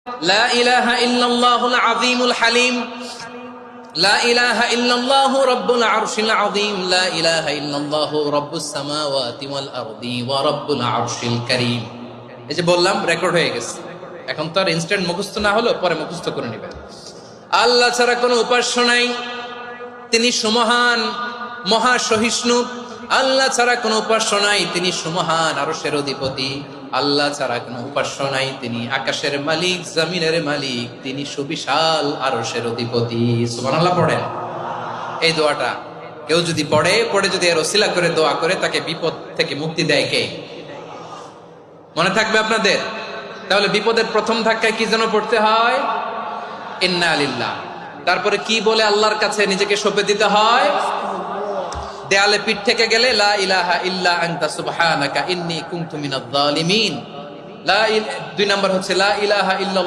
লা ইলাহা ইল্লাল্লাহুল আযীমুল হালিম, লা ইলাহা ইল্লাল্লাহু রাব্বুল আরশিল আযীম, লা ইলাহা ইল্লাল্লাহু রাব্বুস সামাওয়াতি ওয়াল আরদি ওয়া রাব্বুল আরশিল কারীম। এই যে বললাম, রেকর্ড হয়ে গেছে। এখন তো আর ইনস্ট্যান্ট মুখস্থ না হলো, পরে মুখস্থ করে নেবেন। আল্লাহ ছাড়া কোনো উপাস্য নাই, তিনি সুমহান, মহা সহিষ্ণু। আল্লাহ ছাড়া কোনো উপাস্য নাই, তিনি সুমহান, আরশের অধিপতি। আল্লাহ ছাড়া কোনো উপাস্য নাই, তিনি আকাশের মালিক, জমিনের মালিক, তিনি সুবিশাল আরশের অধিপতি। সুবহানাল্লাহ পড়েন। এই দোয়াটা কেউ যদি পড়ে যদি এর ওসিলা করে দোয়া করে, তাকে বিপদ থেকে মুক্তি দেয় কে? মনে থাকবে আপনাদের? তাহলে বিপদের প্রথম ধাক্কায় কি যেন পড়তে হয়? ইন্না লিল্লাহ। তারপরে কি বলে আল্লাহর কাছে নিজেকে সঁপে দিতে হয়? দেয়ালে পিঠ থেকে গেলে লা ইলাহা ইল্লা আনতা সুবহানাকা ইন্নী কুনতু মিনাজ জালিমিন। 2 নাম্বার হচ্ছে লা ইলাহা ইল্লাল্লাহ।